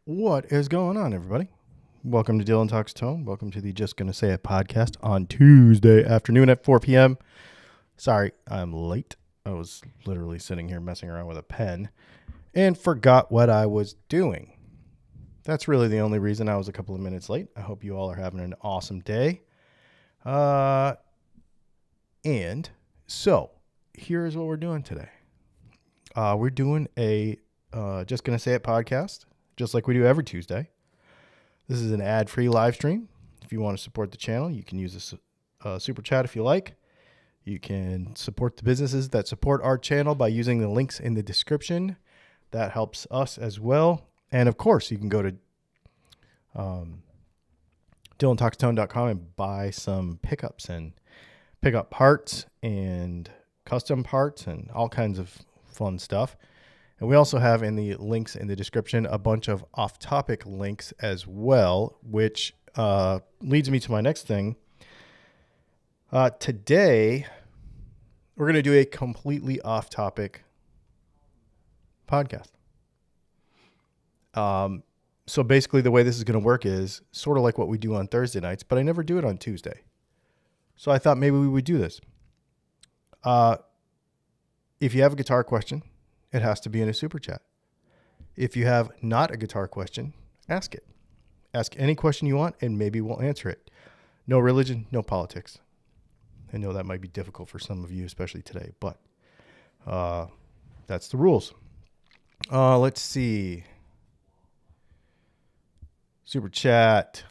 What is going on, everybody? Welcome to Dylan Talks Tone. Welcome to the Just Gonna Say It podcast on Tuesday afternoon at 4 p.m. Sorry, I'm late. I was literally sitting here messing around with a pen and forgot what I was doing. That's really the only reason I was a couple of minutes late. I hope you all are having an awesome day. And so here's what we're doing today. We're doing a Just Gonna Say It podcast, just like we do every Tuesday. This is an ad-free live stream. If you want to support the channel, you can use a super chat if you like. You can support the businesses that support our channel by using the links in the description. That helps us as well. And of course, you can go to DylanTalksTone.com and buy some pickups and pick up parts and custom parts and all kinds of fun stuff. And we also have in the links in the description a bunch of off-topic links as well, which leads me to my next thing. Today, we're going to do a completely off-topic podcast. So basically the way this is going to work is sort of like what we do on Thursday nights, but I never do it on Tuesday. So I thought maybe we would do this. If you have a guitar question, it has to be in a super chat. If you have not a guitar question, ask it. Ask any question you want, and maybe we'll answer it. No religion, no politics. I know that might be difficult for some of you, especially today, but that's the rules. Let's see. Super chat.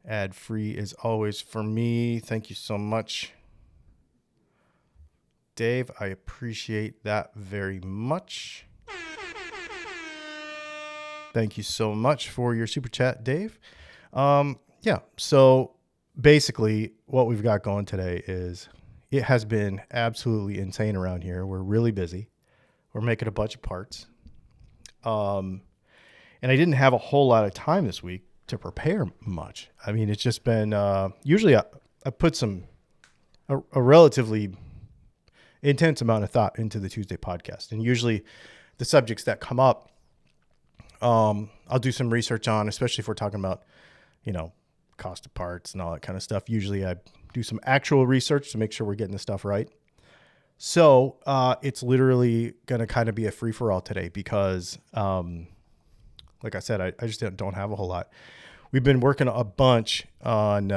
Ad free is always for me. Thank you so much, Dave. I appreciate that very much. Thank you so much for your super chat, Dave. So basically what we've got going today is it has been absolutely insane around here. We're really busy. We're making a bunch of parts. And I didn't have a whole lot of time this week to prepare much. I mean, it's just been, usually I put a relatively intense amount of thought into the Tuesday podcast. And usually the subjects that come up, I'll do some research on, especially if we're talking about, cost of parts and all that kind of stuff. Usually I do some actual research to make sure we're getting the stuff right. So it's literally going to kind of be a free for all today because, like I said, I just don't have a whole lot. We've been working a bunch on,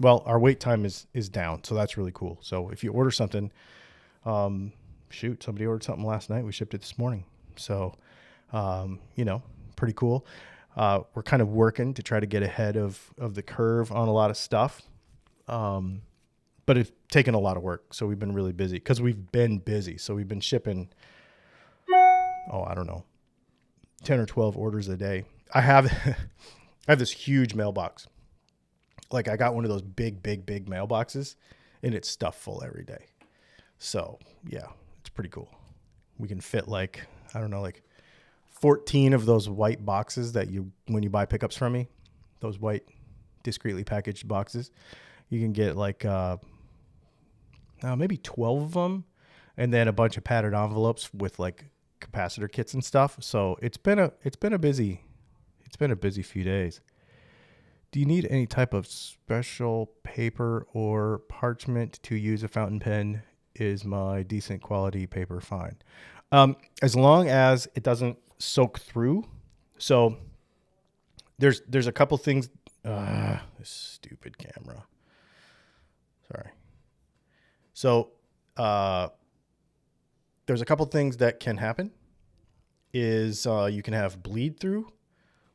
our wait time is down. So that's really cool. So if you order something, somebody ordered something last night. We shipped it this morning. So, pretty cool. We're kind of working to try to get ahead of the curve on a lot of stuff. But it's taken a lot of work. So we've been really busy because we've been busy. So we've been shipping, 10 or 12 orders a day. I have this huge mailbox. Like I got one of those big mailboxes and it's stuffed full every day. So yeah, it's pretty cool. We can fit like 14 of those white boxes that when you buy pickups from me, those white discreetly packaged boxes, you can get like, maybe 12 of them and then a bunch of padded envelopes with like capacitor kits and stuff. So it's been a busy few days. Do you need any type of special paper or parchment to use a fountain pen? Is my decent quality paper fine? As long as it doesn't soak through. So there's a couple things. This stupid camera. Sorry. So there's a couple things that can happen. Is you can have bleed through,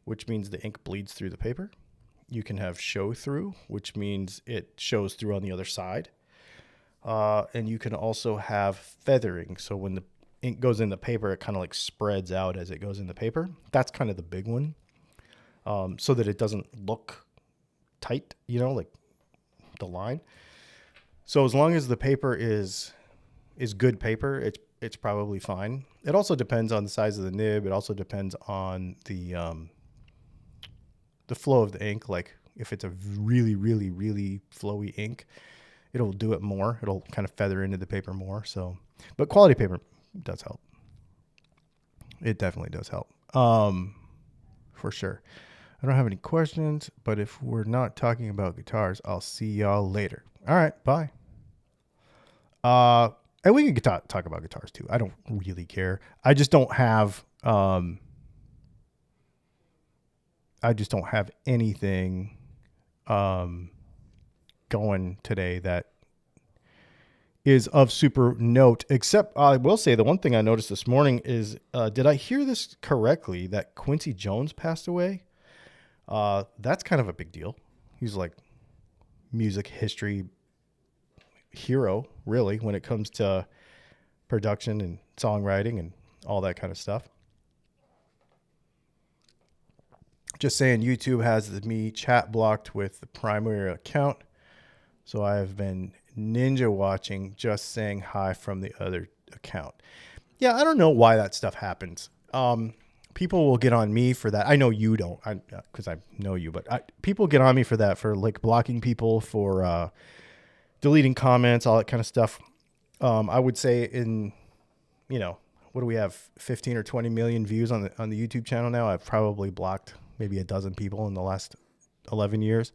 which means the ink bleeds through the paper. You can have show through, which means it shows through on the other side. And you can also have feathering. So when the ink goes in the paper, it kind of like spreads out as it goes in the paper. That's kind of the big one. So that it doesn't look tight, like the line. So as long as the paper is good paper, it's probably fine. It also depends on the size of the nib. It also depends on the flow of the ink. Like if it's a really, really, really flowy ink, it'll do it more. It'll kind of feather into the paper more. So, but quality paper does help. It definitely does help. For sure. I don't have any questions, but if we're not talking about guitars, I'll see y'all later. All right, bye. And we can talk about guitars too. I don't really care. I just don't have anything going today that is of super note, except I will say the one thing I noticed this morning is, did I hear this correctly, that Quincy Jones passed away? That's kind of a big deal. He's like music history hero, really, when it comes to production and songwriting and all that kind of stuff. Just saying, YouTube has me chat blocked with the primary account, so I have been ninja watching, just saying hi from the other account. Yeah, I don't know why that stuff happens. People will get on me for that. I know you don't, because I know you, but people get on me for that, for like blocking people, for deleting comments, all that kind of stuff. I would say what do we have, 15 or 20 million views on the YouTube channel now? I've probably blocked maybe a dozen people in the last 11 years.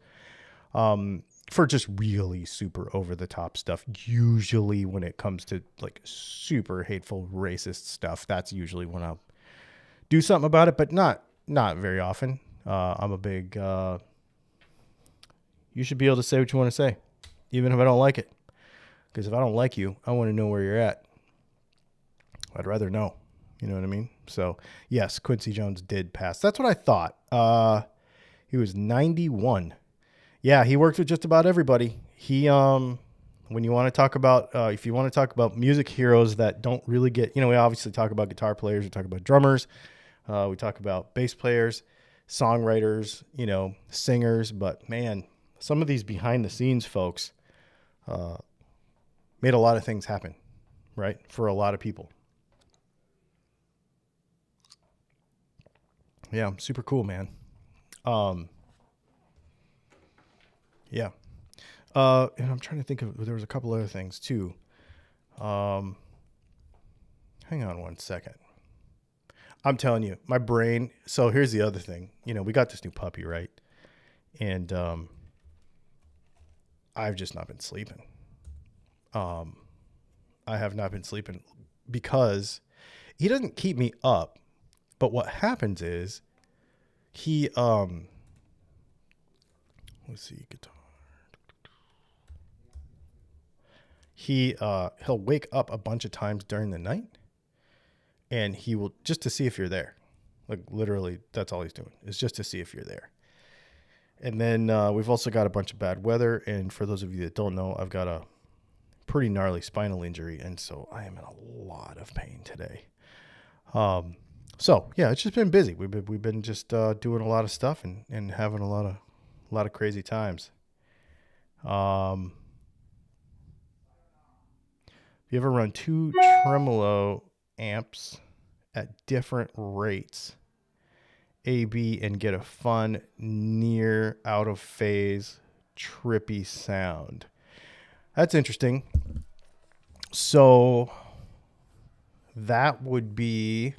For just really super over the top stuff. Usually when it comes to like super hateful racist stuff, that's usually when I'll do something about it, but not very often. I'm a big, you should be able to say what you want to say, even if I don't like it. Because if I don't like you, I want to know where you're at. I'd rather know. You know what I mean? So yes, Quincy Jones did pass. That's what I thought. He was 91. Yeah, he worked with just about everybody. He, when you want to talk about, if you want to talk about music heroes that don't really get, we obviously talk about guitar players, we talk about drummers, we talk about bass players, songwriters, singers, but man, some of these behind the scenes folks, made a lot of things happen, right? For a lot of people. Yeah, super cool, man. Yeah. And I'm trying to think of, there was a couple other things too. Hang on one second. I'm telling you, my brain. So here's the other thing. We got this new puppy, right? And I've just not been sleeping. I have not been sleeping because he doesn't keep me up. But what happens is he, let's see, guitar. He'll wake up a bunch of times during the night, and he will, just to see if you're there. Like literally, that's all he's doing, is just to see if you're there. And then we've also got a bunch of bad weather. And for those of you that don't know, I've got a pretty gnarly spinal injury, and so I am in a lot of pain today. So yeah, it's just been busy. We've been just doing a lot of stuff and having a lot of crazy times. If you ever run 2 tremolo amps at different rates, A/B, and get a fun, near, out of phase, trippy sound. That's interesting. So that would be,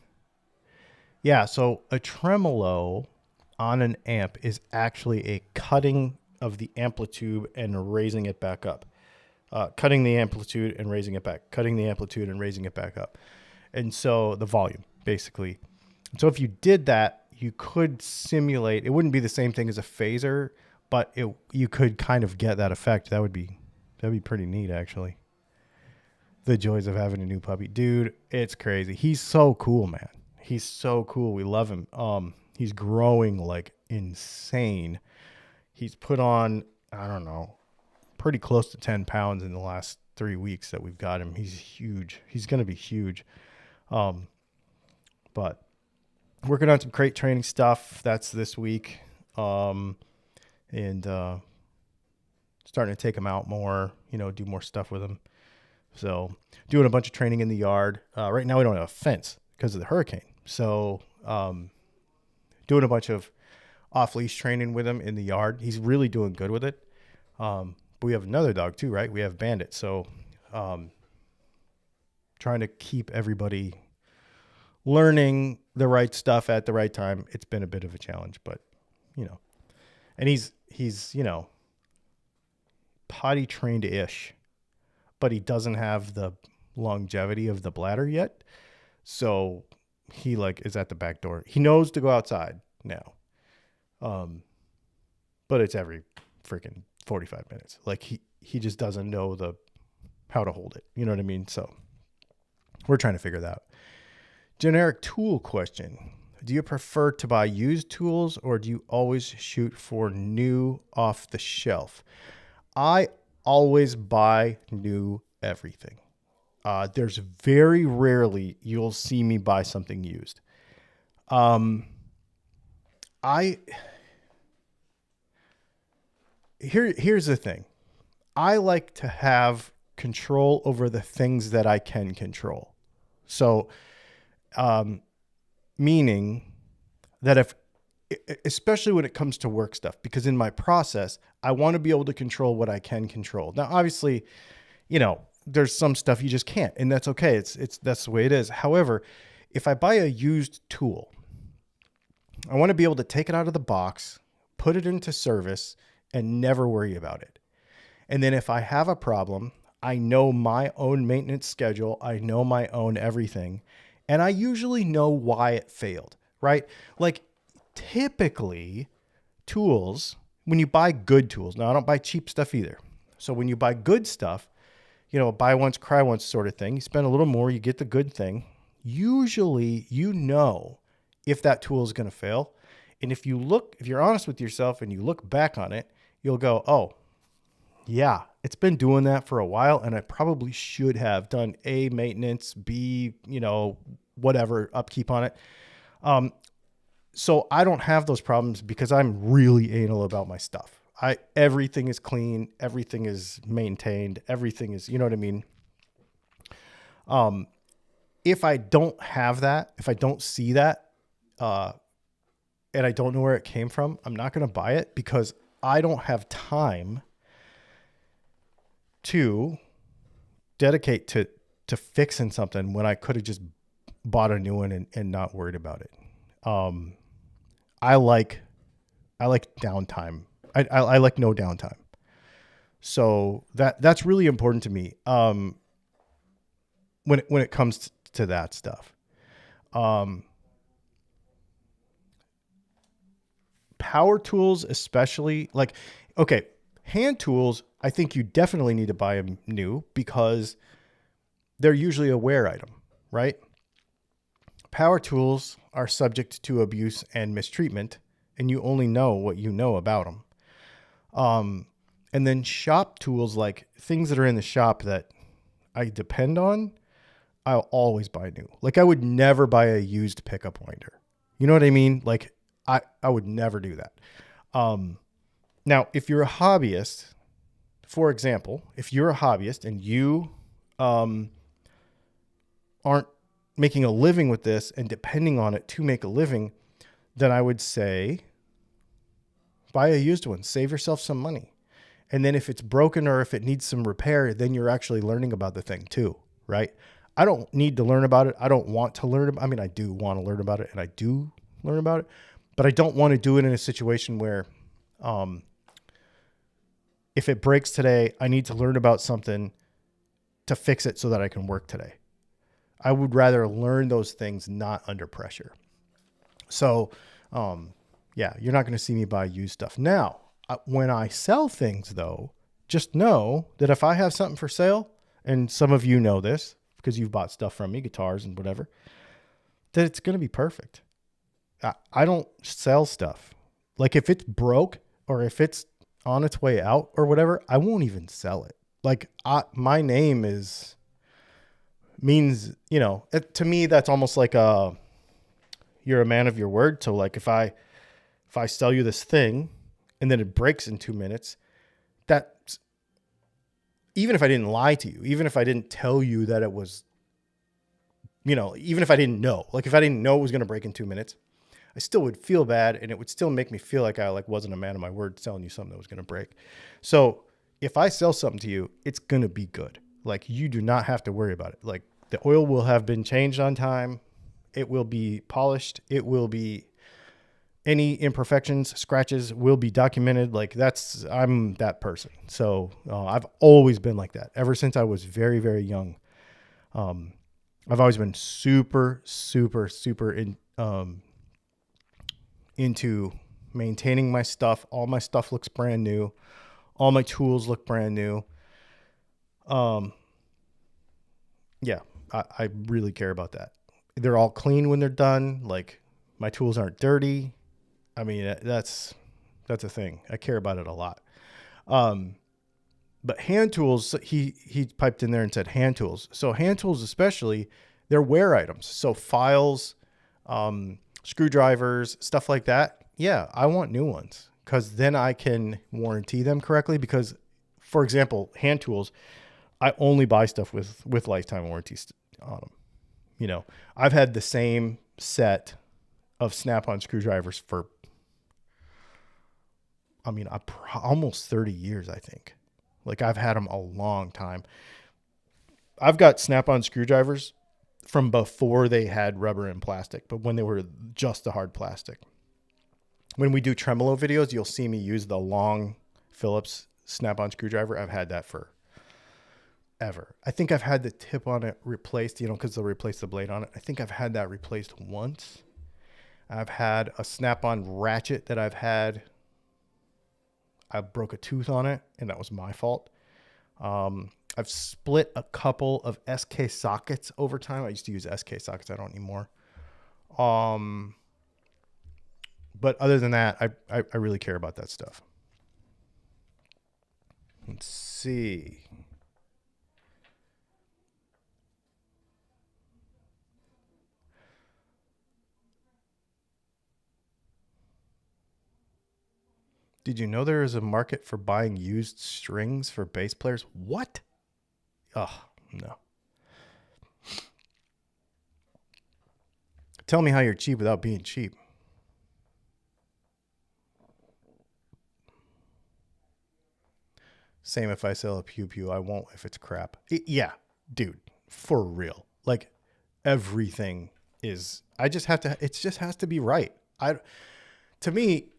yeah, so a tremolo on an amp is actually a cutting of the amplitude and raising it back up. Cutting the amplitude and raising it back, cutting the amplitude and raising it back up. And so the volume, basically. So if you did that, you could simulate, it wouldn't be the same thing as a phaser, but you could kind of get that effect. That'd be pretty neat, actually. The joys of having a new puppy. Dude, it's crazy. He's so cool, man. He's so cool. We love him. He's growing like insane. He's put on, I don't know, pretty close to 10 pounds in the last 3 weeks that we've got him. He's huge. He's going to be huge. But working on some crate training stuff. That's this week. And starting to take him out more, do more stuff with him. So doing a bunch of training in the yard. Right now we don't have a fence because of the hurricane. So doing a bunch of off-leash training with him in the yard. He's really doing good with it. But we have another dog too, right? We have Bandit. So trying to keep everybody learning the right stuff at the right time. It's been a bit of a challenge, but and he's, potty trained-ish, but he doesn't have the longevity of the bladder yet. So he is at the back door. He knows to go outside now. But it's every freaking 45 minutes. He just doesn't know how to hold it. You know what I mean? So we're trying to figure that out. Generic tool question. Do you prefer to buy used tools or do you always shoot for new off the shelf? I always buy new everything. There's very rarely you'll see me buy something used. Here's the thing. I like to have control over the things that I can control. So, meaning that especially when it comes to work stuff, because in my process, I want to be able to control what I can control. Now, obviously, there's some stuff you just can't, and that's okay. That's the way it is. However, if I buy a used tool, I want to be able to take it out of the box, put it into service, and never worry about it. And then if I have a problem, I know my own maintenance schedule. I know my own everything. And I usually know why it failed, right? Typically tools, when you buy good tools, now I don't buy cheap stuff either. So when you buy good stuff, buy once, cry once sort of thing, you spend a little more, you get the good thing. Usually, if that tool is going to fail. And if you're honest with yourself and you look back on it, you'll go, oh, yeah, it's been doing that for a while. And I probably should have done A, maintenance, B, whatever, upkeep on it. So I don't have those problems because I'm really anal about my stuff. Everything is clean. Everything is maintained. Everything is, you know what I mean? If I don't have that, if I don't see that, and I don't know where it came from, I'm not going to buy it because I don't have time to dedicate to fixing something when I could have just bought a new one and not worried about it. I like downtime. I like no downtime. So that's really important to me. When it comes to that stuff. Power tools, especially hand tools, I think you definitely need to buy them new because they're usually a wear item, right? Power tools are subject to abuse and mistreatment, and you only know what you know about them. And then shop tools, like things that are in the shop that I depend on, I'll always buy new. I would never buy a used pickup winder. You know what I mean? I would never do that. Now, if you're a hobbyist, for example, if you're a hobbyist and you aren't making a living with this and depending on it to make a living, then I would say buy a used one. Save yourself some money. And then if it's broken or if it needs some repair, then you're actually learning about the thing too, right? I don't need to learn about it. I don't want to learn. I mean, I do want to learn about it and I do learn about it, but I don't want to do it in a situation where if it breaks today, I need to learn about something to fix it so that I can work today. I would rather learn those things not under pressure. So, yeah, you're not going to see me buy used stuff. Now, when I sell things, though, just know that if I have something for sale, and some of you know this because you've bought stuff from me, guitars and whatever, that it's going to be perfect. I don't sell stuff. If it's broke or if it's on its way out or whatever, I won't even sell it. My name means, to me, that's almost like you're a man of your word. So if I sell you this thing and then it breaks in 2 minutes, that's, even if I didn't lie to you, even if I didn't tell you that it was, even if I didn't know, if I didn't know it was going to break in 2 minutes, I still would feel bad. And it would still make me feel like I wasn't a man of my word selling you something that was going to break. So if I sell something to you, it's going to be good. You do not have to worry about it. The oil will have been changed on time. It will be polished. It will be, any imperfections, scratches will be documented. Like I'm that person. So I've always been like that ever since I was very, very young. I've always been super, super, super into maintaining my stuff. All my stuff looks brand new. All my tools look brand new. Yeah, I really care about that. They're all clean when they're done. Like, my tools aren't dirty. I mean, that's a thing. I care about it a lot. But hand tools, he piped in there and said hand tools. So hand tools, especially, they're wear items. So files, screwdrivers, stuff like that. Yeah, I want new ones because then I can warranty them correctly. Because, for example, hand tools, I only buy stuff with lifetime warranties on them. You know, I've had the same set of Snap-on screwdrivers for, almost 30 years, I think. Like, I've had them a long time. I've got Snap-on screwdrivers from before they had rubber and plastic, but when they were just the hard plastic. When we do tremolo videos, you'll see me use the long Phillips Snap-on screwdriver. I've had that for ever. I think I've had the tip on it replaced, because they'll replace the blade on it. I think I've had that replaced once. I've had a Snap-on ratchet that I broke a tooth on it, and that was my fault. I've split a couple of SK sockets over time. I used to use SK sockets. I don't anymore. But other than that, I really care about that stuff. Let's see. Did you know there is a market for buying used strings for bass players? What? Oh, no. Tell me how you're cheap without being cheap. Same if I sell a Pew Pew. I won't if it's crap. Yeah, dude, for real. Like, everything is, it just has to be right. To me,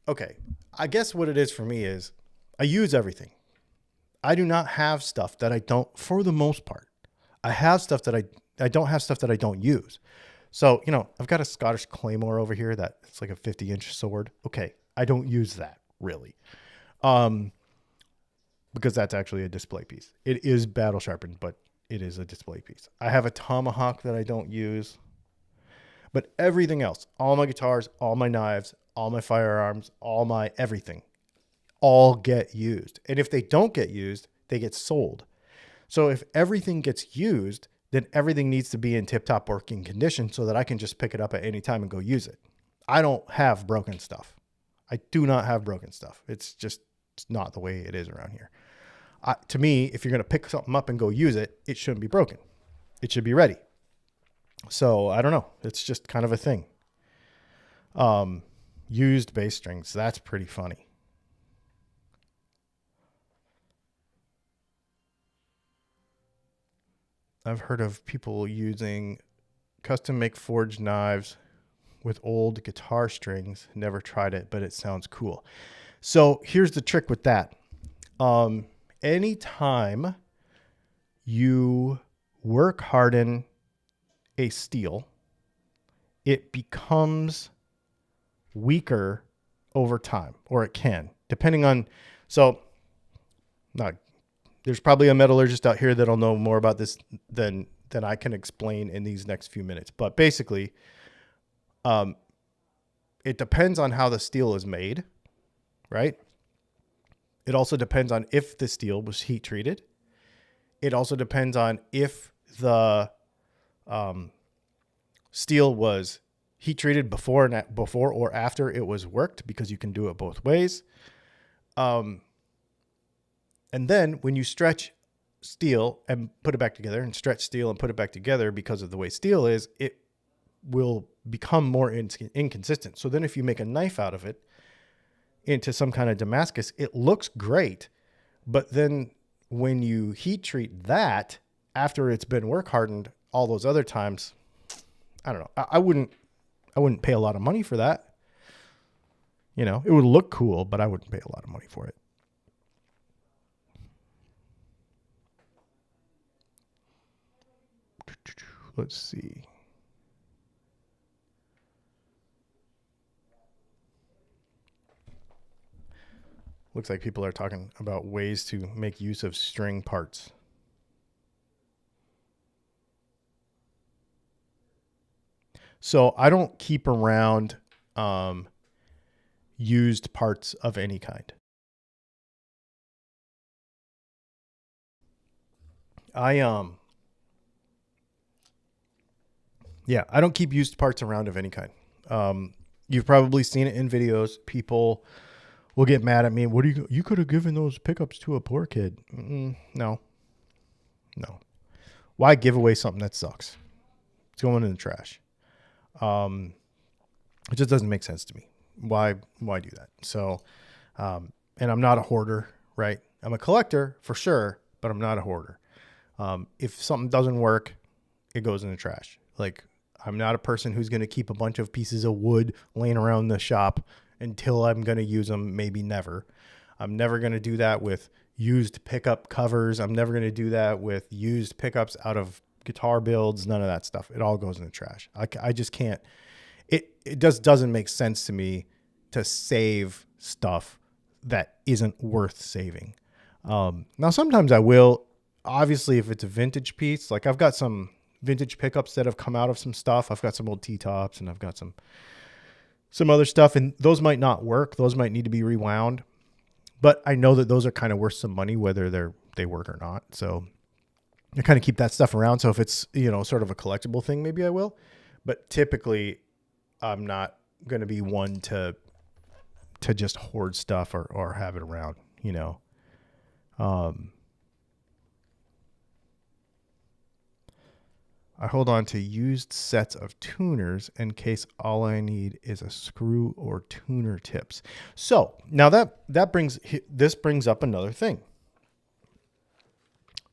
okay, I guess what it is for me is I use everything. I do not have stuff that I don't, for the most part. I have stuff that I don't have stuff that I don't use. So, I've got a Scottish Claymore over here that it's like a 50-inch sword. Okay, I don't use that really. Because that's actually a display piece. It is battle sharpened, but it is a display piece. I have a tomahawk that I don't use. But everything else, all my guitars, all my knives, all my firearms, all my everything, all get used. And if they don't get used, they get sold. So if everything gets used, then everything needs to be in tip-top working condition so that I can just pick it up at any time and go use it. I don't have broken stuff. I do not have broken stuff. It's not the way it is around here. To me, if you're going to pick something up and go use it, it shouldn't be broken. It should be ready. So I don't know. It's just kind of a thing. Used bass strings. That's pretty funny. I've heard of people using custom make forged knives with old guitar strings. Never tried it, but it sounds cool. So here's the trick with that. Anytime you work harden a steel, it becomes weaker over time, or it can, depending on, there's probably a metallurgist out here that'll know more about this than I can explain in these next few minutes. But basically, it depends on how the steel is made, right? It also depends on if the steel was heat treated. It also depends on if the steel was heat treated before or after it was worked, because you can do it both ways. And then when you stretch steel and put it back together, and stretch steel and put it back together, because of the way steel is, it will become more inconsistent. So then if you make a knife out of it into some kind of Damascus, it looks great. But then when you heat treat that after it's been work hardened all those other times, I don't know. I wouldn't pay a lot of money for that. You know, it would look cool, but I wouldn't pay a lot of money for it. Let's see. Looks like people are talking about ways to make use of string parts. So I don't keep around used parts of any kind. I don't keep used parts around of any kind. You've probably seen it in videos. People will get mad at me. What do you could have given those pickups to a poor kid? No. Why give away something that sucks? It's going in the trash. It just doesn't make sense to me. Why do that? So, and I'm not a hoarder, right? I'm a collector for sure, but I'm not a hoarder. If something doesn't work, it goes in the trash. Like, I'm not a person who's going to keep a bunch of pieces of wood laying around the shop until I'm going to use them. Maybe never. I'm never going to do that with used pickup covers. I'm never going to do that with used pickups out of guitar builds. None of that stuff. It all goes in the trash. I just can't. It just doesn't make sense to me to save stuff that isn't worth saving. Now, sometimes I will. Obviously, if it's a vintage piece, like I've got some vintage pickups that have come out of some stuff. I've got some old T-tops and I've got some other stuff, and those might not work. Those might need to be rewound, but I know that those are kind of worth some money, whether they work or not. So I kind of keep that stuff around. So if it's, sort of a collectible thing, maybe I will, but typically I'm not going to be one to just hoard stuff or have it around, I hold on to used sets of tuners in case all I need is a screw or tuner tips. So now that brings up another thing.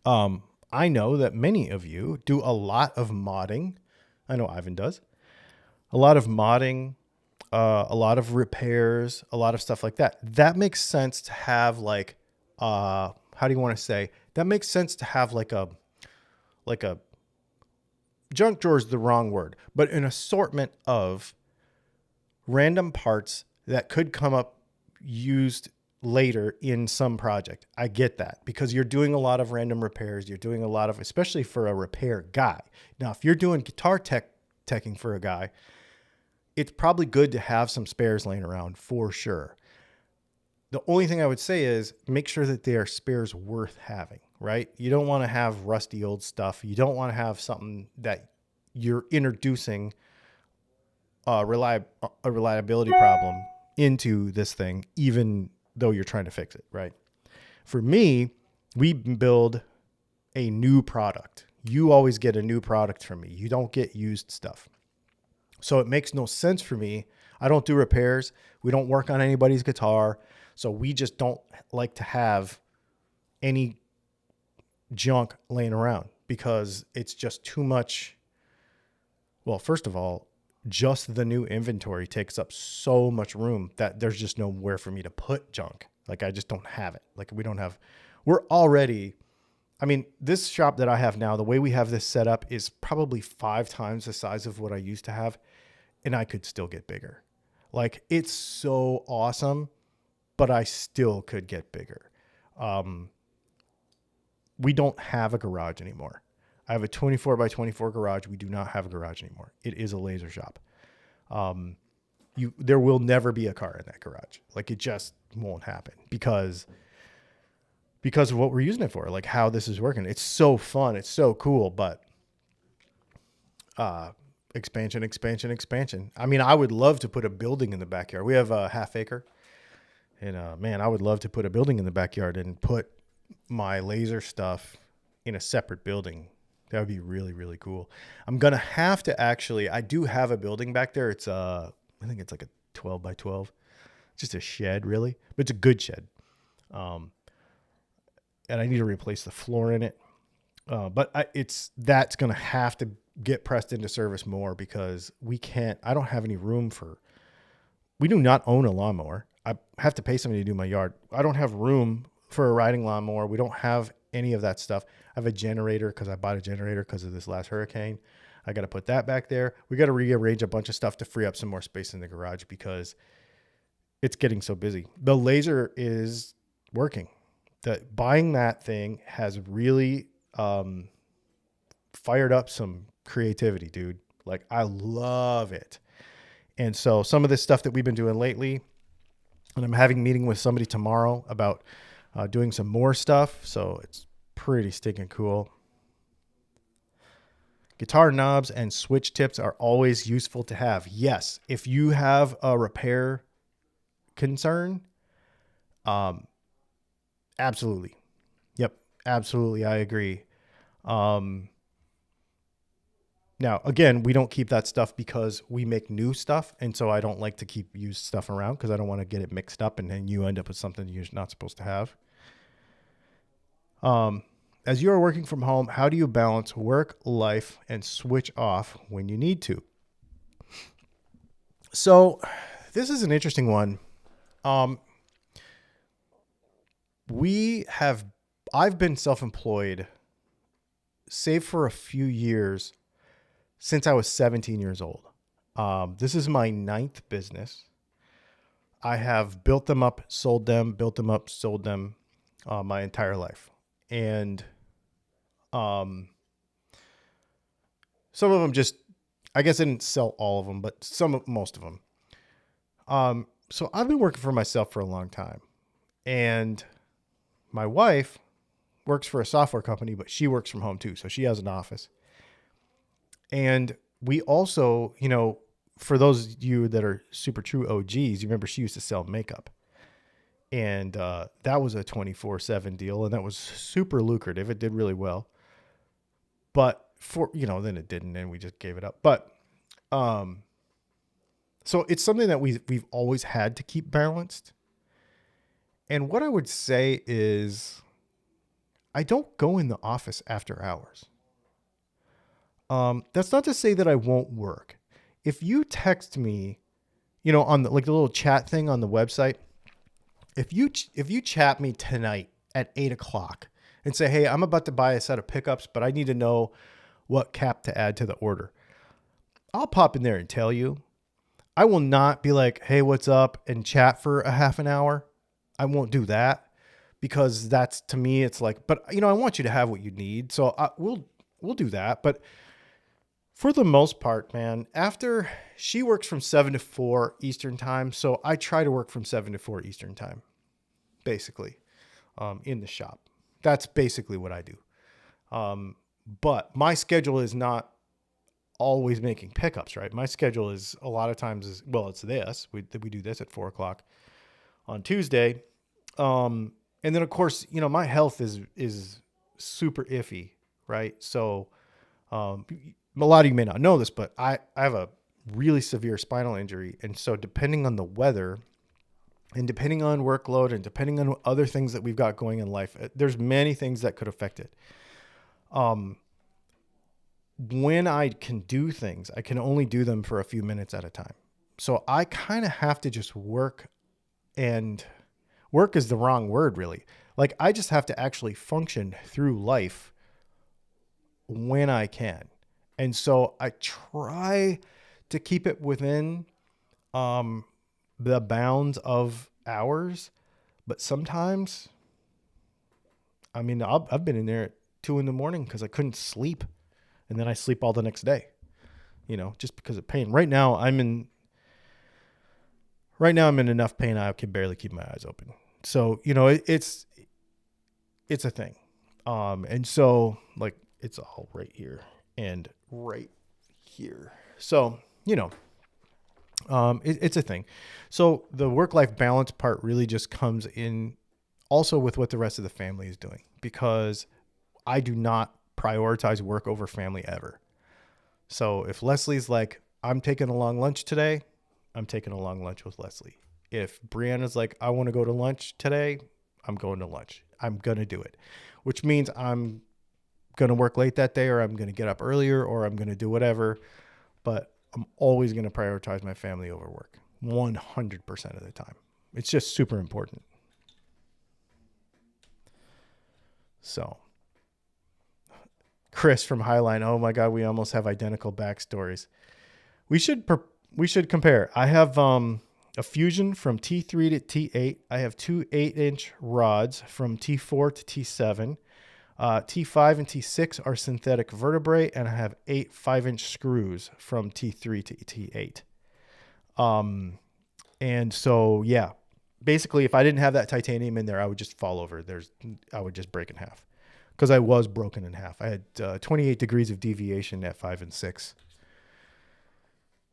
I know that many of you do a lot of modding. I know Ivan does. A lot of modding, a lot of repairs, a lot of stuff like that. That makes sense to have like, how do you want to say? That makes sense to have like a junk drawer is the wrong word, but an assortment of random parts that could come up used later in some project. I get that because you're doing a lot of random repairs. You're doing a lot of, especially for a repair guy. Now, if you're doing guitar teching for a guy, it's probably good to have some spares laying around for sure. The only thing I would say is make sure that they are spares worth having, right? You don't want to have rusty old stuff. You don't want to have something that you're introducing a reliability problem into this thing, even though you're trying to fix it, right? For me, we build a new product. You always get a new product from me. You don't get used stuff. So it makes no sense for me. I don't do repairs. We don't work on anybody's guitar. So we just don't like to have any junk laying around because it's just too much. Well, first of all, just the new inventory takes up so much room that there's just nowhere for me to put junk. Like I just don't have it. Like we're already, I mean, this shop that I have now, the way we have this set up is probably 5 times the size of what I used to have. And I could still get bigger. Like it's so awesome, but I still could get bigger. We don't have a garage anymore. I have a 24 by 24 garage. We do not have a garage anymore. It is a laser shop. There will never be a car in that garage. Like it just won't happen because of what we're using it for, like how this is working. It's so fun. It's so cool, but expansion. I mean, I would love to put a building in the backyard. We have a half acre. And man, I would love to put a building in the backyard and put my laser stuff in a separate building. That would be really, really cool. I'm going to have to I do have a building back there. It's I think it's like a 12 by 12. Just a shed, really. But it's a good shed. And I need to replace the floor in it. But that's going to have to get pressed into service more because I don't have any room we do not own a lawnmower. I have to pay somebody to do my yard. I don't have room for a riding lawnmower. We don't have any of that stuff. I have a generator because I bought a generator because of this last hurricane. I got to put that back there. We got to rearrange a bunch of stuff to free up some more space in the garage because it's getting so busy. The laser is working. Buying that thing has really fired up some creativity, dude. Like, I love it. And so some of this stuff that we've been doing lately, and I'm having a meeting with somebody tomorrow about doing some more stuff. So it's pretty stinking cool. Guitar knobs and switch tips are always useful to have. Yes. If you have a repair concern, absolutely. Yep. Absolutely. I agree. Now, again, we don't keep that stuff because we make new stuff. And so I don't like to keep used stuff around because I don't want to get it mixed up and then you end up with something you're not supposed to have. As you are working from home, how do you balance work, life, and switch off when you need to? So this is an interesting one. I've been self-employed, save for a few years, since I was 17 years old. This is my 9th business. I have built them up, sold them, my entire life. And some of them I guess I didn't sell all of them, but most of them. So I've been working for myself for a long time. And my wife works for a software company, but she works from home too. So she has an office. And we also, for those of you that are super true OGs, you remember she used to sell makeup. And that was a 24/7 deal. And that was super lucrative. It did really well. But then it didn't, and we just gave it up. But so it's something that we've always had to keep balanced. And what I would say is I don't go in the office after hours. That's not to say that I won't work. If you text me, on the little chat thing on the website, if you chat me tonight at 8:00 and say, hey, I'm about to buy a set of pickups, but I need to know what cap to add to the order, I'll pop in there and tell you. I will not be like, hey, what's up, and chat for a half an hour. I won't do that because that's, to me, it's like, but I want you to have what you need. So we'll do that. But for the most part, man, after she works from 7 to 4 Eastern time. So I try to work from 7 to 4 Eastern time, basically, in the shop. That's basically what I do. But my schedule is not always making pickups, right? My schedule is a lot of times it's this. We do this at 4:00 on Tuesday. And then of course, my health is super iffy, right? So, a lot of you may not know this, but I have a really severe spinal injury. And so depending on the weather and depending on workload and depending on other things that we've got going in life, there's many things that could affect it. When I can do things, I can only do them for a few minutes at a time. So I kind of have to just work, and work is the wrong word, really. Like, I just have to actually function through life when I can. And so I try to keep it within the bounds of hours, but sometimes, I've been in there at 2 a.m. because I couldn't sleep, and then I sleep all the next day, just because of pain. Right now I'm in enough pain I can barely keep my eyes open. So it's a thing, and so it's all right here and right here. So, it's a thing. So the work-life balance part really just comes in also with what the rest of the family is doing, because I do not prioritize work over family ever. So if Leslie's like, I'm taking a long lunch today, I'm taking a long lunch with Leslie. If Brianna's like, I want to go to lunch today, I'm going to lunch. I'm going to do it, which means I'm going to work late that day, or I'm going to get up earlier, or I'm going to do whatever. But I'm always going to prioritize my family over work 100% of the time. It's just super important. So Chris from Highline. Oh my God, we almost have identical backstories. We should compare. I have a Fusion from T3 to T8. I have two 8-inch rods from T4 to T7. T5 and T6 are synthetic vertebrae, and I have 8 5-inch screws from T3 to T8. And so, yeah, basically, if I didn't have that titanium in there, I would just fall over. I would just break in half because I was broken in half. I had 28 degrees of deviation at 5 and 6.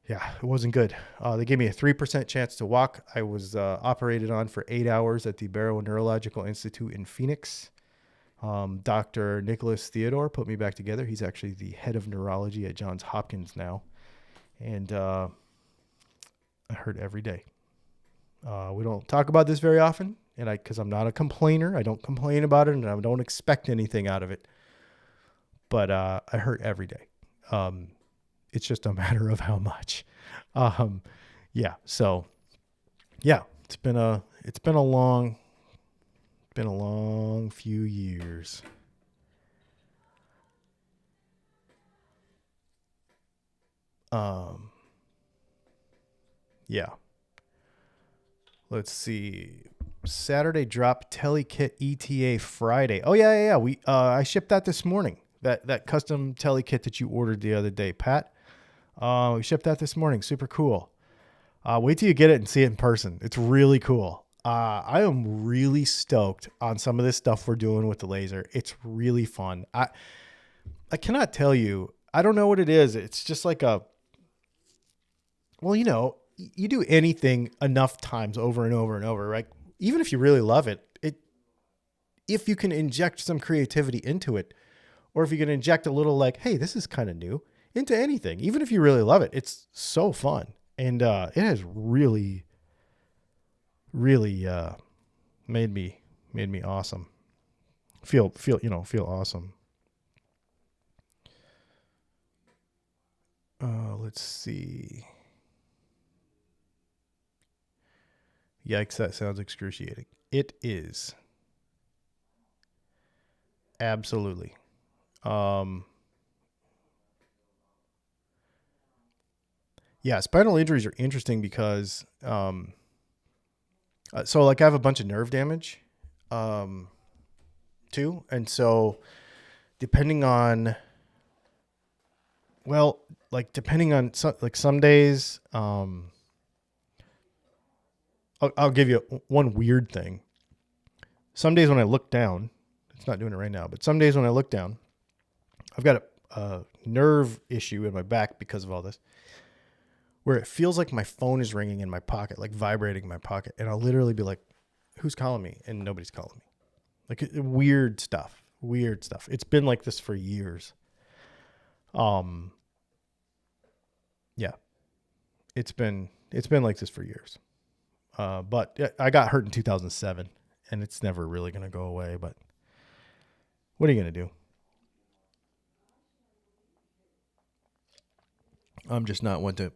Yeah, it wasn't good. They gave me a 3% chance to walk. I was operated on for 8 hours at the Barrow Neurological Institute in Phoenix. Dr. Nicholas Theodore put me back together. He's actually the head of neurology at Johns Hopkins now. And I hurt every day. We don't talk about this very often, and because I'm not a complainer. I don't complain about it, and I don't expect anything out of it. But I hurt every day. It's just a matter of how much. Yeah. So, yeah, it's been a long few years. Yeah. Let's see. Saturday drop TeleKit ETA Friday. Oh yeah. I shipped that this morning. That custom TeleKit that you ordered the other day, Pat. We shipped that this morning. Super cool. Wait till you get it and see it in person. It's really cool. I am really stoked on some of this stuff we're doing with the laser. It's really fun. I cannot tell you. I don't know what it is. It's just like you do anything enough times over and over and over, right? Even if you really love it, if you can inject some creativity into it, or if you can inject a little like, hey, this is kind of new into anything, even if you really love it, it's so fun. And it has really, really made me awesome. Feel awesome. Let's see. Yikes, that sounds excruciating. It is. Absolutely. Yeah, spinal injuries are interesting because so like I have a bunch of nerve damage too. And so depending on some days, I'll give you one weird thing. Some days when I look down, it's not doing it right now, but some days when I look down, I've got a nerve issue in my back because of all this, where it feels like my phone is ringing in my pocket, like vibrating in my pocket. And I'll literally be like, who's calling me? And nobody's calling me. Like weird stuff. It's been like this for years. Yeah, it's been like this for years. But I got hurt in 2007 and it's never really going to go away, but what are you going to do? I'm just not one to,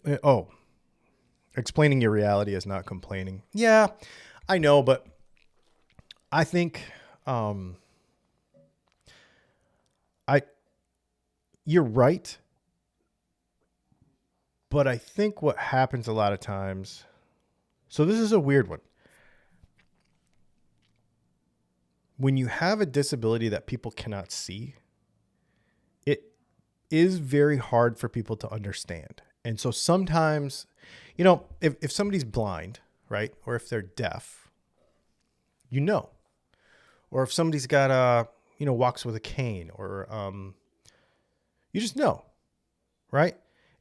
explaining your reality is not complaining. Yeah, I know, but I think, you're right. But I think what happens a lot of times, so this is a weird one. When you have a disability that people cannot see, it is very hard for people to understand. And so sometimes, if somebody's blind, right? Or if they're deaf, or if somebody's got walks with a cane, or you just know, right?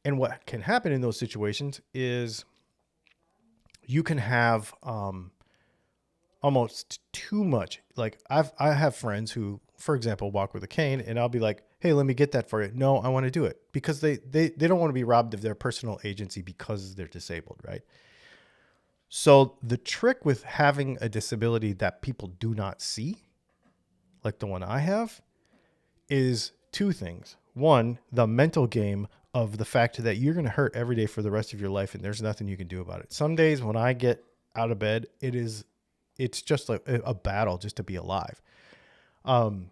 And what can happen in those situations is you can have almost too much. Like I have friends who, for example, walk with a cane, and I'll be like, hey, let me get that for you. No, I want to do it, because they don't want to be robbed of their personal agency because they're disabled, right? So the trick with having a disability that people do not see, like the one I have, is two things. One, the mental game of the fact that you're going to hurt every day for the rest of your life and there's nothing you can do about it. Some days when I get out of bed, it's just like a battle just to be alive. And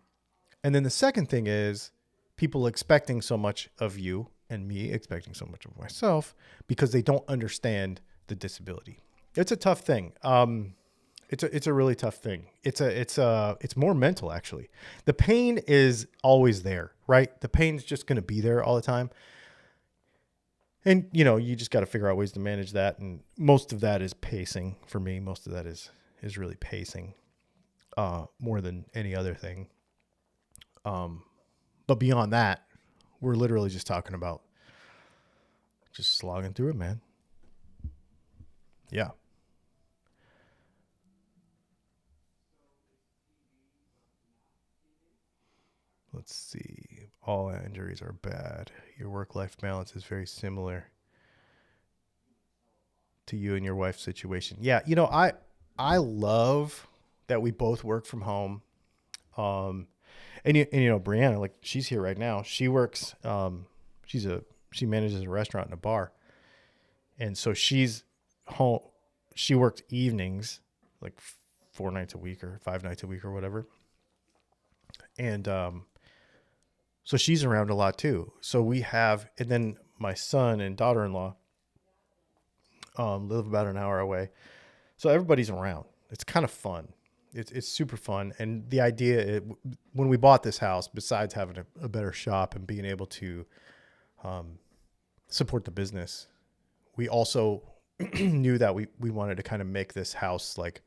then the second thing is people expecting so much of you and me expecting so much of myself because they don't understand the disability. It's a tough thing. It's a really tough thing. It's more mental, actually. The pain is always there, right? The pain's just going to be there all the time. And, you just got to figure out ways to manage that. And most of that is pacing for me. Most of that is really pacing, more than any other thing. But beyond that, we're literally just talking about just slogging through it, man. Yeah. Let's see. All injuries are bad. Your work-life balance is very similar to you and your wife's situation. Yeah, I love that we both work from home. And Brianna, like she's here right now. She works. She manages a restaurant and a bar, and so she's home. She works evenings, like 4 nights a week or 5 nights a week or whatever. And so she's around a lot too. So and then my son and daughter-in-law live about an hour away. So everybody's around. It's kind of fun. It's super fun. And the idea, when we bought this house, besides having a better shop and being able to support the business, we also knew that we wanted to kind of make this house like,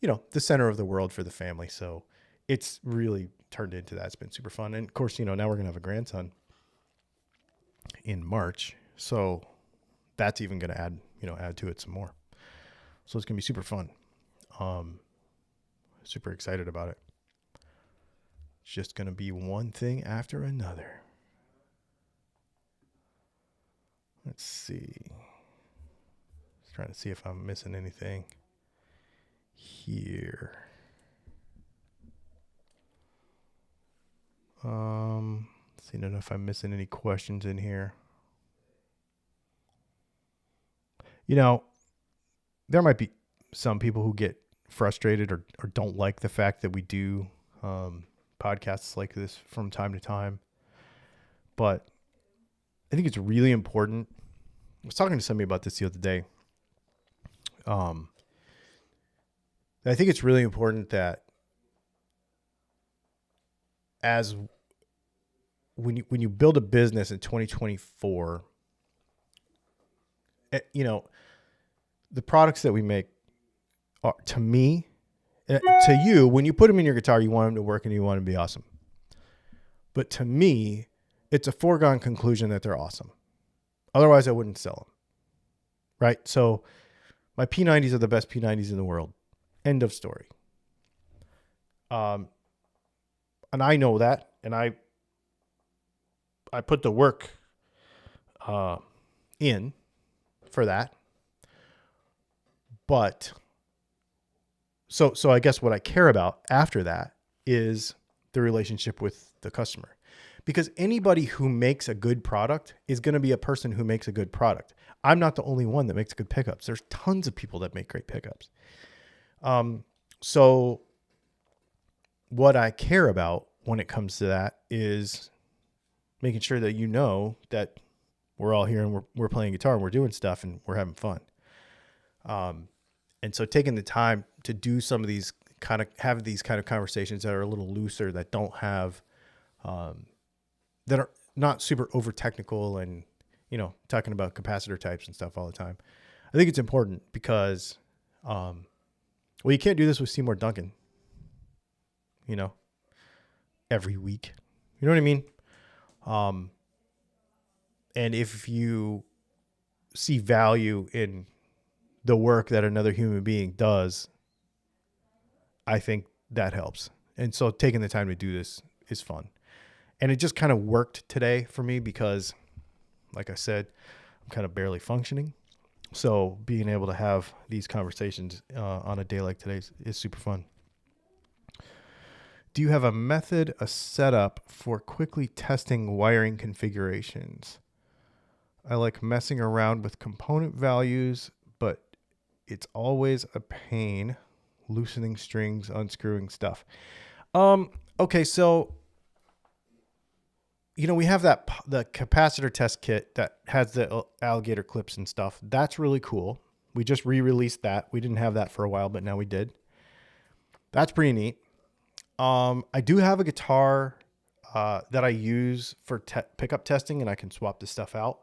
the center of the world for the family. So it's really turned into that. It's been super fun. And of course, now we're going to have a grandson in March. So that's even going to add to it some more. So it's going to be super fun. Super excited about it. It's just going to be one thing after another. Let's see. Just trying to see if I'm missing anything here. Seeing if I'm missing any questions in here. There might be some people who get frustrated or don't like the fact that we do podcasts like this from time to time. But I think it's really important. I was talking to somebody about this the other day. I think it's really important that when you build a business in 2024, the products that we make are, to me, to you, when you put them in your guitar, you want them to work and you want them to be awesome. But to me, it's a foregone conclusion that they're awesome. Otherwise, I wouldn't sell them. Right? So my P90s are the best P90s in the world. End of story. And I know that, and I put the work in for that. But so I guess what I care about after that is the relationship with the customer. Because anybody who makes a good product is going to be a person who makes a good product. I'm not the only one that makes good pickups. There's tons of people that make great pickups. So what I care about when it comes to that is making sure that that we're all here and we're playing guitar and we're doing stuff and we're having fun. And so taking the time to do some of these have these kind of conversations that are a little looser, that don't have, that are not super over technical and, talking about capacitor types and stuff all the time. I think it's important because, you can't do this with Seymour Duncan, every week. You know what I mean? And if you see value in the work that another human being does, I think that helps. And so taking the time to do this is fun. And it just kind of worked today for me because, like I said, I'm kind of barely functioning. So being able to have these conversations on a day like today is super fun. Do you have a method, a setup for quickly testing wiring configurations? I like messing around with component values, but it's always a pain loosening strings, unscrewing stuff. Okay, so we have the capacitor test kit that has the alligator clips and stuff. That's really cool. We just re-released that. We didn't have that for a while, but now we did. That's pretty neat. I do have a guitar that I use for pickup testing, and I can swap this stuff out.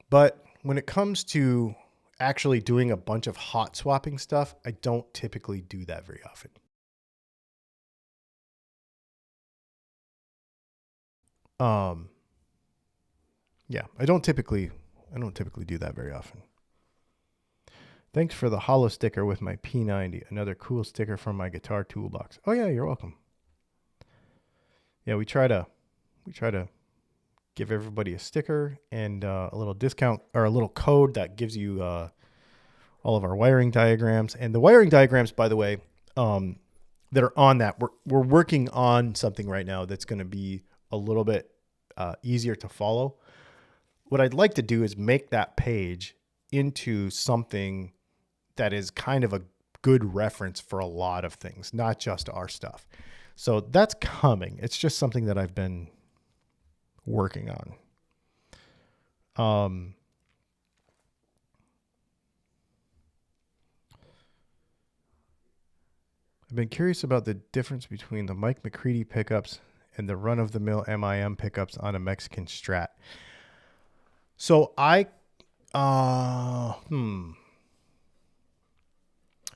But when it comes to actually doing a bunch of hot swapping stuff, I don't typically do that very often. Yeah, I don't typically do that very often. Thanks for the hollow sticker with my P90. Another cool sticker from my guitar toolbox. Oh yeah, you're welcome. Yeah, we try to give everybody a sticker and a little discount or a little code that gives you all of our wiring diagrams. And the wiring diagrams, by the way, that are on that, we're working on something right now that's going to be a little bit easier to follow. What I'd like to do is make that page into something that is kind of a good reference for a lot of things, not just our stuff. So that's coming. It's just something that I've been working on. I've been curious about the difference between the Mike McCready pickups and the run-of-the-mill MIM pickups on a Mexican Strat. So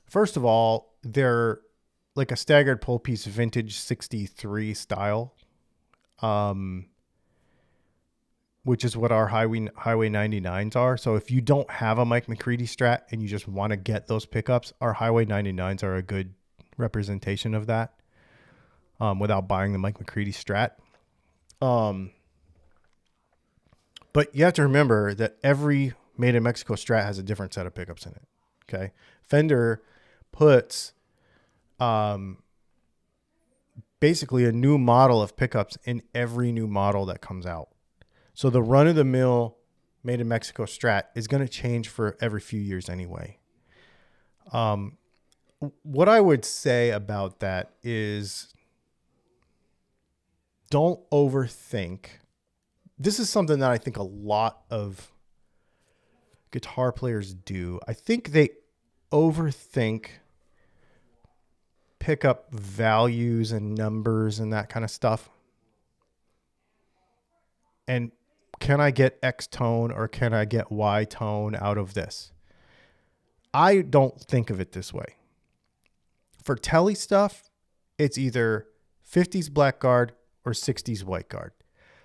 first of all, they're like a staggered pull piece vintage 63 style, which is what our Highway 99s are. So if you don't have a Mike McCready Strat and you just want to get those pickups, our Highway 99s are a good representation of that, without buying the Mike McCready Strat. But you have to remember that every made in Mexico Strat has a different set of pickups in it. Okay. Fender puts basically a new model of pickups in every new model that comes out. So the run of the mill made in Mexico Strat is going to change for every few years anyway. What I would say about that is don't overthink. This is something that I think a lot of guitar players do. I think they overthink pickup values and numbers and that kind of stuff. And can I get X tone or can I get Y tone out of this? I don't think of it this way. For Tele stuff, it's either 50s blackguard or 60s white guard.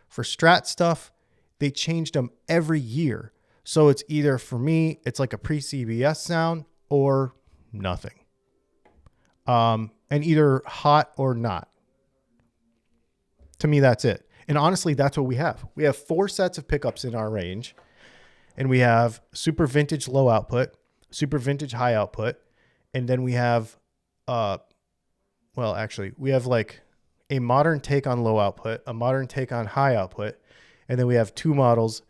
For Strat stuff, they changed them every year. So it's either, for me, it's like a pre-CBS sound or nothing. And either hot or not. To me, that's it. And honestly, that's what we have. We have 4 sets of pickups in our range. And we have super vintage low output, super vintage high output. And then we have, we have like a modern take on low output, a modern take on high output. And then we have 2 models.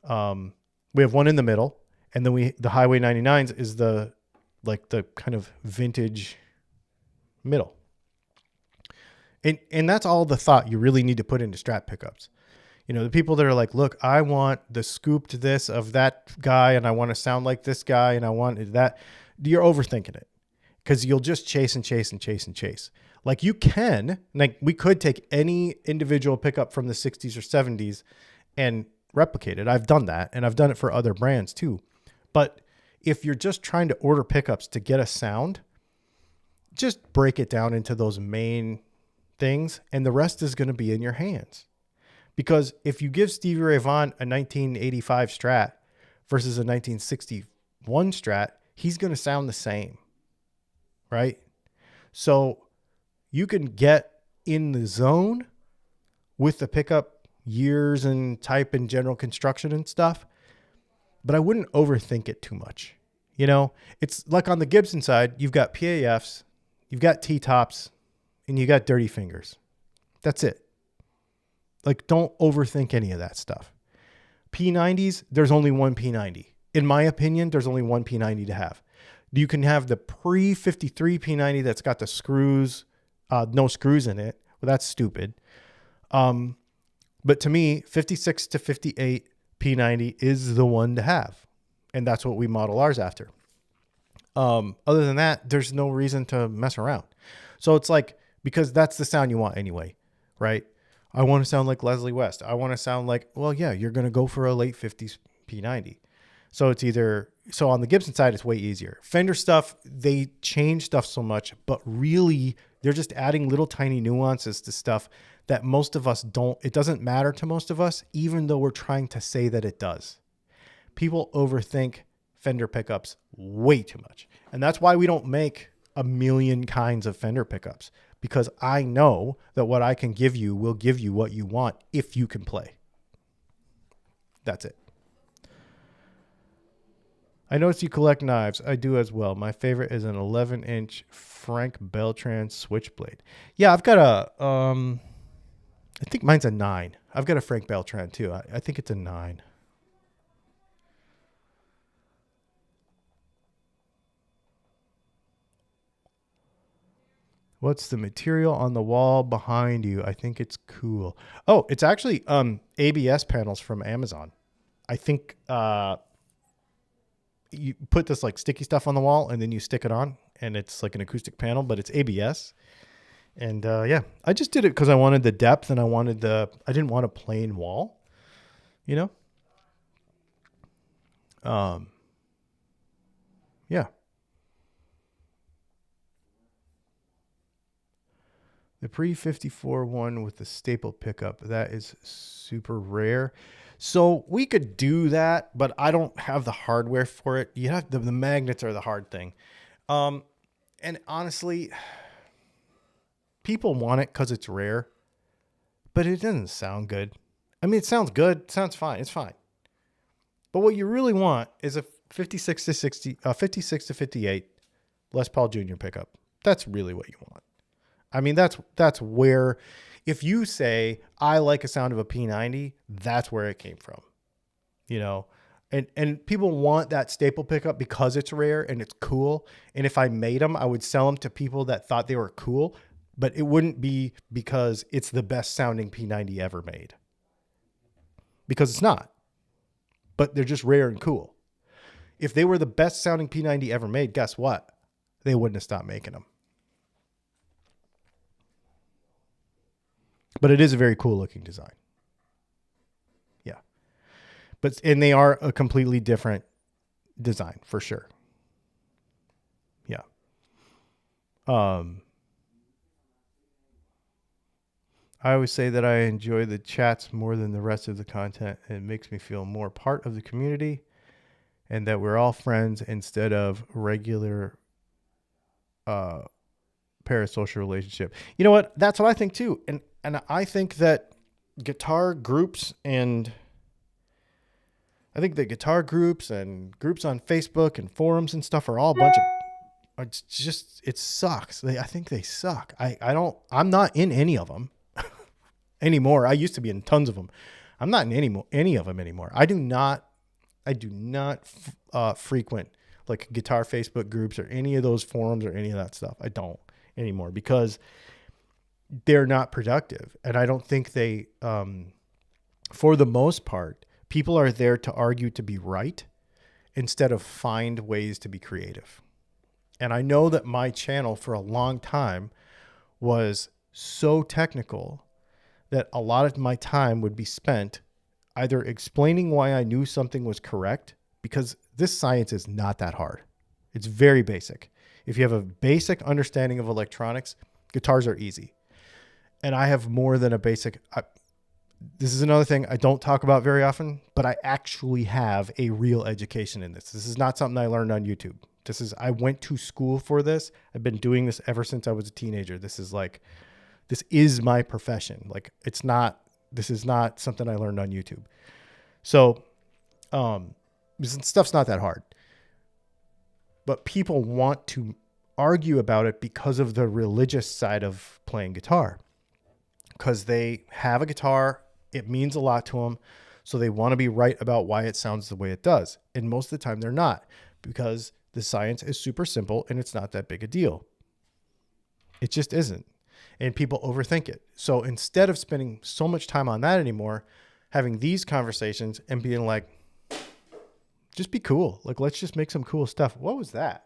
We have one in the middle. And then the Highway 99s is the kind of vintage middle. And that's all the thought you really need to put into Strat pickups. The people that are like, look, I want the scooped this of that guy and I want to sound like this guy and I want that. You're overthinking it because you'll just chase and chase and chase and chase. Like we could take any individual pickup from the 60s or 70s and replicate it. I've done that and I've done it for other brands too. But if you're just trying to order pickups to get a sound, just break it down into those main things and the rest is going to be in your hands. Because if you give Stevie Ray Vaughan a 1985 Strat versus a 1961 Strat, he's going to sound the same, right? So you can get in the zone with the pickup years and type and general construction and stuff, but I wouldn't overthink it too much. You know, it's like on the Gibson side, you've got PAFs, you've got T-tops, and you got dirty fingers. That's it. Like, don't overthink any of that stuff. P90s, there's only one P90. In my opinion, there's only one P90 to have. You can have the pre-53 P90 that's got the screws, no screws in it. Well, that's stupid. But to me, 56 to 58 P90 is the one to have. And that's what we model ours after. Other than that, there's no reason to mess around. So it's like, because that's the sound you want anyway, right? I want to sound like Leslie West. I want to sound like, well, yeah, you're going to go for a late 50s P90. So it's either, so on the Gibson side, it's way easier. Fender stuff, they change stuff so much, but really they're just adding little tiny nuances to stuff that most of us don't, it doesn't matter to most of us, even though we're trying to say that it does. People overthink Fender pickups way too much. And that's why we don't make a million kinds of Fender pickups, because I know that what I can give you will give you what you want if you can play. That's it. I noticed you collect knives. I do as well. My favorite is an 11-inch Frank Beltran switchblade. Yeah, I've got I think mine's a 9. I've got a Frank Beltran too. I think it's a 9. What's the material on the wall behind you? I think it's cool. Oh, it's actually ABS panels from Amazon. I think you put this like sticky stuff on the wall and then you stick it on, and it's like an acoustic panel, but it's ABS. And yeah, I just did it because I wanted the depth, and I didn't want a plain wall, you know? Yeah. The pre-54 one with the staple pickup, that is super rare. So we could do that, but I don't have the hardware for it. You have the magnets are the hard thing. And honestly, people want it because it's rare, but it doesn't sound good. I mean, it sounds good. It sounds fine. It's fine. But what you really want is a 56 to 58 Les Paul Jr. pickup. That's really what you want. I mean, that's where, if you say, I like a sound of a P90, that's where it came from, you know, and people want that staple pickup because it's rare and it's cool. And if I made them, I would sell them to people that thought they were cool, but it wouldn't be because it's the best sounding P90 ever made, because it's not, but they're just rare and cool. If they were the best sounding P90 ever made, guess what? They wouldn't have stopped making them. But it is a very cool looking design. Yeah. And they are a completely different design for sure. Yeah. I always say that I enjoy the chats more than the rest of the content. It makes me feel more part of the community, and that we're all friends instead of regular parasocial relationship. You know what? That's what I think too. And I think that guitar groups and groups on Facebook and forums and stuff are all a bunch of, it sucks. I think they suck. I'm not in any of them anymore. I used to be in tons of them. I'm not in any of them anymore. I do not frequent like guitar Facebook groups or any of those forums or any of that stuff. I don't anymore because they're not productive. And I don't think they, for the most part, people are there to argue to be right instead of find ways to be creative. And I know that my channel for a long time was so technical that a lot of my time would be spent either explaining why I knew something was correct, because this science is not that hard. It's very basic. If you have a basic understanding of electronics, guitars are easy. And I have more than a basic. This is another thing I don't talk about very often, but I actually have a real education in this. This is not something I learned on YouTube. I went to school for this. I've been doing this ever since I was a teenager. This is my profession. Like, this is not something I learned on YouTube. So, this stuff's not that hard. but people want to argue about it because of the religious side of playing guitar. Because they have a guitar, it means a lot to them, so they want to be right about why it sounds the way it does. And most of the time they're not, because the science is super simple and it's not that big a deal. It just isn't. And people overthink it. So instead of spending so much time on that anymore, having these conversations and being like, just be cool. Like, let's just make some cool stuff. What was that?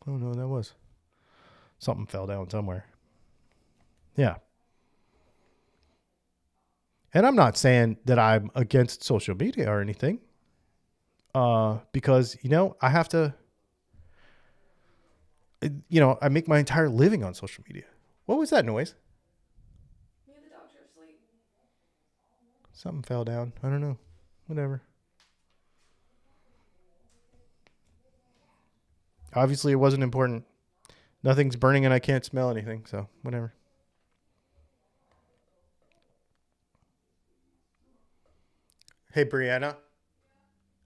I don't know what that was. Something fell down somewhere. Yeah. And I'm not saying that I'm against social media or anything. Because, I have to, I make my entire living on social media. What was that noise? Me and the dogs are asleep. Something fell down. I don't know. Whatever. Obviously, it wasn't important. Nothing's burning and I can't smell anything. So, whatever. Hey, Brianna.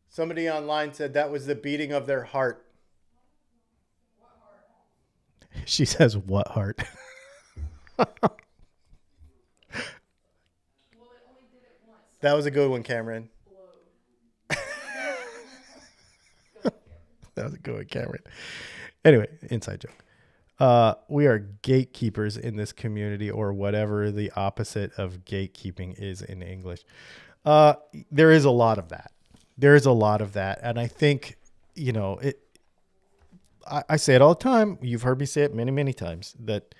Somebody online said that was the beating of their heart. What heart? She says, what heart? Well, it only did it once. That was a good one, Cameron. That was a good one, Cameron. Anyway, inside joke. We are gatekeepers in this community, or whatever the opposite of gatekeeping is in English. There is a lot of that. And I think, I say it all the time. You've heard me say it many, many times that,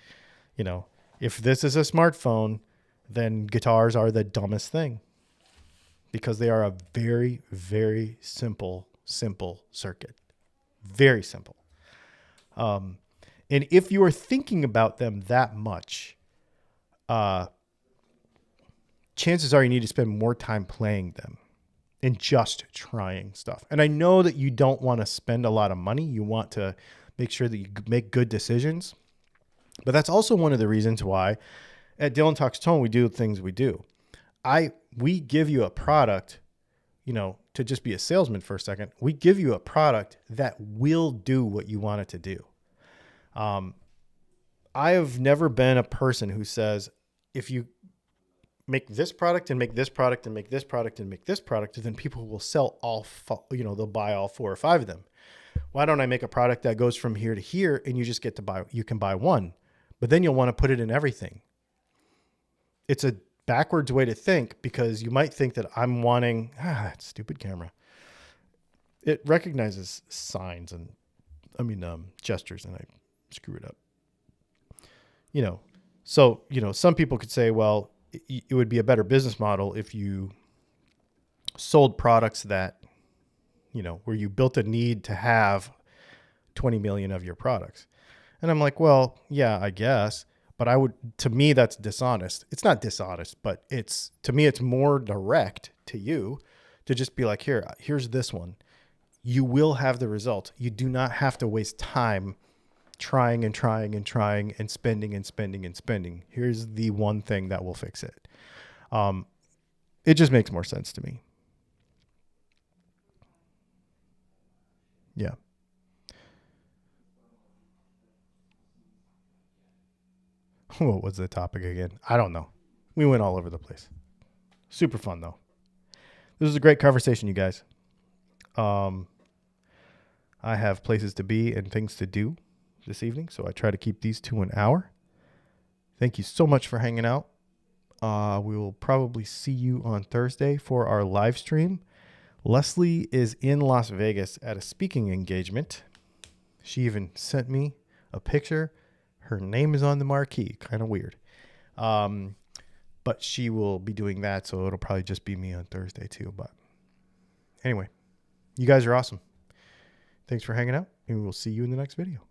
if this is a smartphone, then guitars are the dumbest thing, because they are a very, very simple circuit. Very simple. And if you are thinking about them that much, chances are you need to spend more time playing them and just trying stuff. And I know that you don't want to spend a lot of money. You want to make sure that you make good decisions. But that's also one of the reasons why at Dylan Talks Tone, we do the things we do. We give you a product, to just be a salesman for a second. We give you a product that will do what you want it to do. I have never been a person who says, if you make this product and make this product and make this product and make this product, then people will sell they'll buy all 4 or 5 of them. Why don't I make a product that goes from here to here and you just get to buy, you can buy one, but then you'll want to put it in everything. It's a backwards way to think, because you might think that I'm wanting, that stupid camera. It recognizes signs and gestures, and I screw it up. So, some people could say, well, it would be a better business model if you sold products that, where you built a need to have 20 million of your products. And I'm like, well, yeah, I guess. But to me, that's dishonest. It's not dishonest, but to me, it's more direct to you to just be like, here's this one. You will have the result. You do not have to waste time trying and trying and trying and spending and spending and spending. Here's the one thing that will fix it. It just makes more sense to me. Yeah. What was the topic again? I don't know. We went all over the place. Super fun, though. This was a great conversation, you guys. I have places to be and things to do this evening, so I try to keep these to an hour. Thank you so much for hanging out. We will probably see you on Thursday for our live stream. Leslie is in Las Vegas at a speaking engagement. She even sent me a picture. Her name is on the marquee. Kind of weird. But she will be doing that, so it'll probably just be me on Thursday too. But anyway, you guys are awesome. Thanks for hanging out, and we'll see you in the next video.